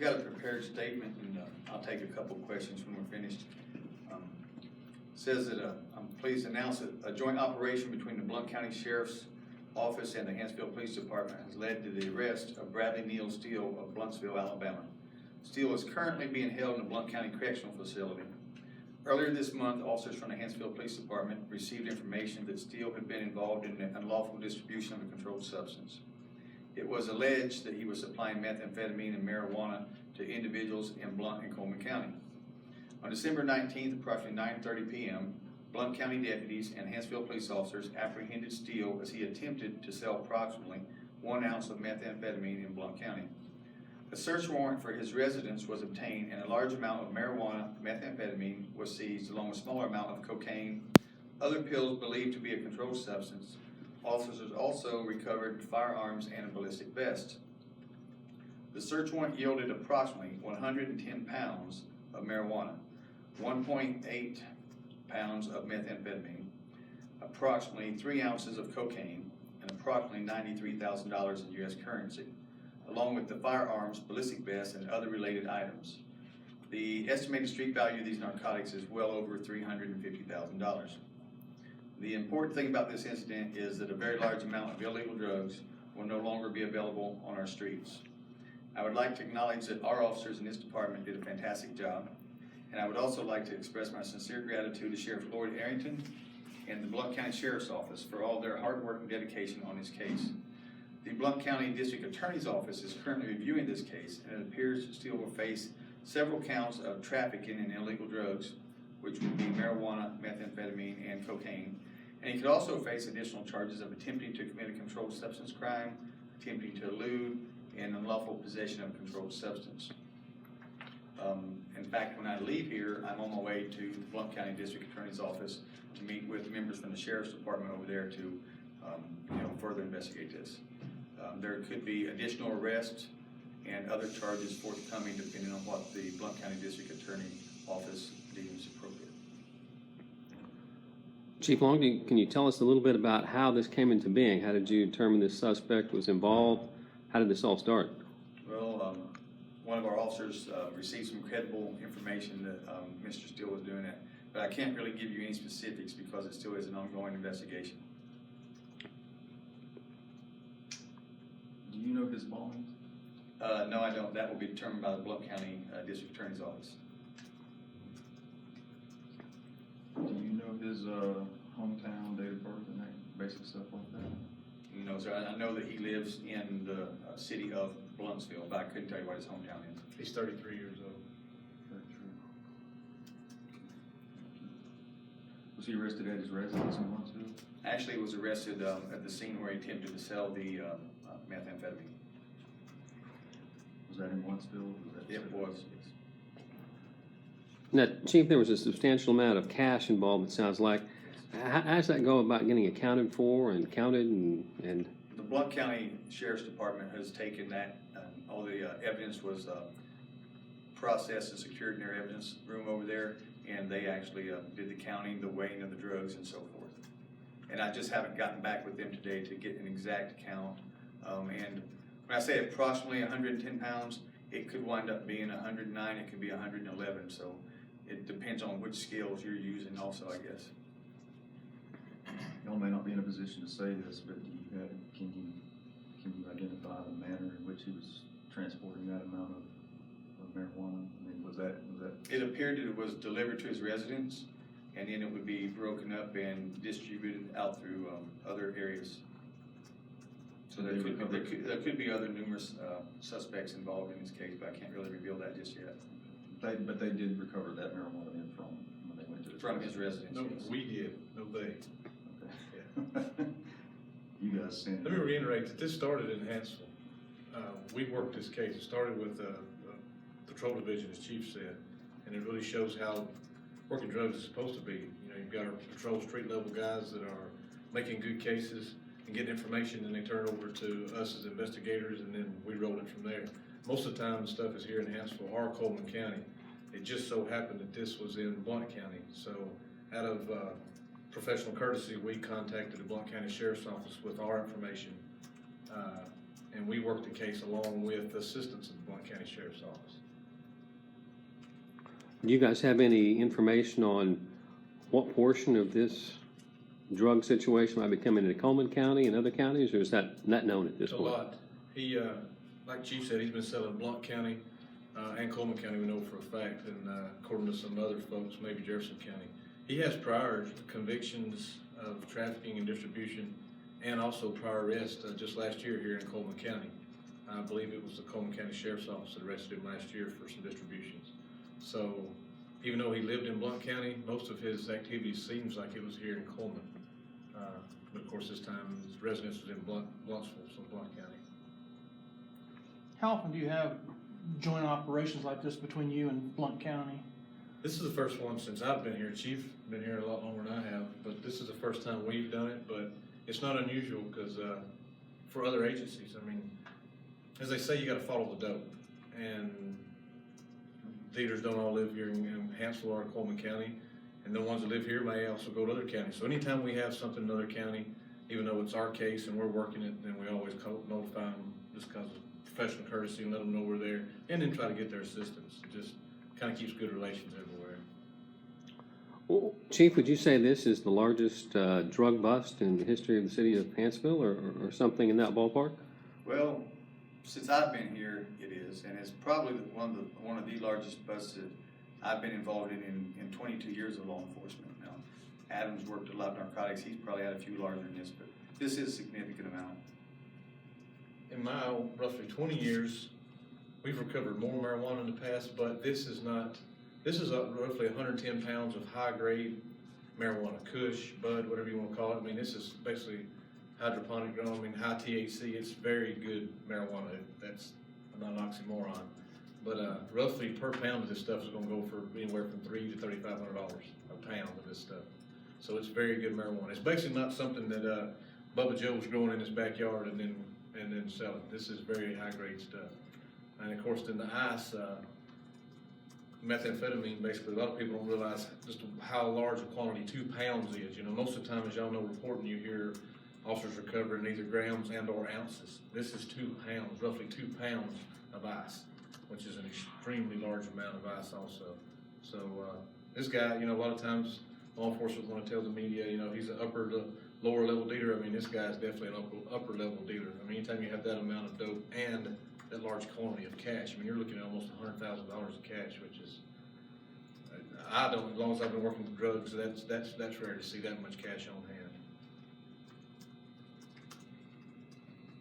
got a prepared statement, and I'll take a couple questions when we're finished. Says that I'm pleased to announce that a joint operation between the Blount County Sheriff's Office and the Hanceville Police Department has led to the arrest of Bradley Neal Steele of Blountsville, Alabama. Steele is currently being held in the Blount County Correctional Facility. Earlier this month, officers from the Hanceville Police Department received information that Steele had been involved in the unlawful distribution of a controlled substance. It was alleged that he was supplying methamphetamine and marijuana to individuals in Blount and Coleman County. On December 19th, approximately 9:30 p.m., Blount County deputies and Hanceville police officers apprehended Steele as he attempted to sell approximately 1 ounce of methamphetamine in Blount County. A search warrant for his residence was obtained, and a large amount of marijuana, methamphetamine was seized, along with a smaller amount of cocaine, other pills believed to be a controlled substance. Officers also recovered firearms and a ballistic vest. The search warrant yielded approximately 110 pounds of marijuana, 1.8 pounds of methamphetamine, approximately 3 ounces of cocaine, and approximately $93,000 in U.S. currency, along with the firearms, ballistic vest, and other related items. The estimated street value of these narcotics is well over $350,000. The important thing about this incident is that a very large amount of illegal drugs will no longer be available on our streets. I would like to acknowledge that our officers in this department did a fantastic job, and I would also like to express my sincere gratitude to Sheriff Lloyd Arrington and the Blount County Sheriff's Office for all their hard work and dedication on this case. The Blount County District Attorney's Office is currently reviewing this case, and it appears Steele will face several counts of trafficking in illegal drugs, which would be marijuana, methamphetamine, and cocaine. And he could also face additional charges of attempting to commit a controlled substance crime, attempting to elude, and unlawful possession of a controlled substance. In fact, when I leave here, I'm on my way to the Blount County District Attorney's Office to meet with members from the Sheriff's Department over there to further investigate this. There could be additional arrests and other charges forthcoming depending on what the Blount County District Attorney Office deems appropriate. Chief Long, can you tell us a little bit about how this came into being? How did you determine this suspect was involved? How did this all start? Well, one of our officers received some credible information that Mr. Steele was doing it, but I can't really give you any specifics because it still is an ongoing investigation. Do you know his belongings? No, I don't. That will be determined by the Blount County District Attorney's Office. Do you know his hometown, date of birth, and that basic stuff like that? No, sir. I know that he lives in the city of Blountsville, but I couldn't tell you what his hometown is. He's 33 years old. Very true. Was he arrested at his residence in Blountsville? Actually, he was arrested at the scene where he attempted to sell the methamphetamine. Was that in Blountsville? It was, yes. Now, Chief, there was a substantial amount of cash involved, it sounds like. How does that go about getting accounted for and counted and The Blount County Sheriff's Department has taken that, all the evidence was processed and secured in their evidence room over there, and they actually did the counting, the weighing of the drugs, and so forth. And I just haven't gotten back with them today to get an exact count. And when I say approximately 110 pounds, it could wind up being 109, it could be 111, so it depends on which scales you're using also, I guess. Y'all may not be in a position to say this, but can you identify the manner in which he was transporting that amount of marijuana? I mean, was that? It appeared that it was delivered to his residence, and then it would be broken up and distributed out through other areas. So there could be other numerous suspects involved in this case, but I can't really reveal that just yet. But they did recover that marijuana then from when they went to his residence. No, yes. we did. No, they. Okay. You guys sent. Let me reiterate that this started in Hanceville. We worked this case. It started with the patrol division, as Chief said, and it really shows how working drugs is supposed to be. You know, you've got our patrol street level guys that are making good cases and getting information, and they turn it over to us as investigators, and then we roll it from there. Most of the time, the stuff is here in Hanceville or Coleman County. It just so happened that this was in Blount County. So out of professional courtesy, we contacted the Blount County Sheriff's Office with our information, and and we worked the case along with the assistants of the Blount County Sheriff's Office. Do you guys have any information on what portion of this drug situation might be coming into Coleman County and other counties, or is that not known at this It's a point? lot. He, like Chief said, he's been selling Blount County, and Coleman County, we know for a fact, and, according to some other folks, maybe Jefferson County. He has prior convictions of trafficking and distribution, and also prior arrest, just last year here in Coleman County. I believe it was the Coleman County Sheriff's Office that arrested him last year for some distributions. So, even though he lived in Blount County, most of his activities seems like it was here in Coleman. But of course, this time his residence was in Blountsville, so Blount County. How often do you have joint operations like this between you and Blount County? This is the first one since I've been here. Chief been here a lot longer than I have, but this is the first time we've done it. But it's not unusual because for other agencies, I mean, as they say, you got to follow the dope, and dealers don't all live here in Hanceville or Coleman County, and the ones that live here may also go to other counties. So anytime we have something in another county, even though it's our case and we're working it, then we always notify them just because of professional courtesy and let them know we're there, and then try to get their assistance. It just kind of keeps good relations everywhere. Well, Chief, would you say this is the largest drug bust in the history of the city of Hanceville, or something in that ballpark? Well, since I've been here, it is, and it's probably one of the largest busts that I've been involved in 22 years of law enforcement. Now, Adam's worked a lot of narcotics. He's probably had a few larger than this, but this is a significant amount. In my roughly 20 years, we've recovered more marijuana in the past, but this is roughly 110 pounds of high-grade marijuana, kush, bud, whatever you want to call it. I mean, this is basically hydroponic grown, I mean, high THC. It's very good marijuana. That's not an oxymoron. But roughly per pound of this stuff is going to go for anywhere from $300 to $3,500 a pound of this stuff. So it's very good marijuana. It's basically not something that Bubba Joe was growing in his backyard and then selling. This is very high-grade stuff. And of course, then the ICE methamphetamine, basically, a lot of people don't realize just how large a quantity 2 pounds is. You know, most of the time, as y'all know, reporting, you hear officers recovering either grams and or ounces. This is 2 pounds, roughly 2 pounds of ice, which is an extremely large amount of ice also. So this guy, you know, a lot of times law enforcement want to tell the media, you know, he's an upper to lower level dealer. I mean, this guy is definitely an upper level dealer. I mean, anytime you have that amount of dope and that large quantity of cash, I mean, you're looking at almost $100,000 of cash, which is, I don't, as long as I've been working with drugs, that's rare to see that much cash on hand.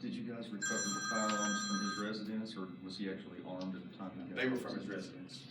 Did you guys recover the firearms from his residence, or was he actually armed at the time he got They were those? from his residence.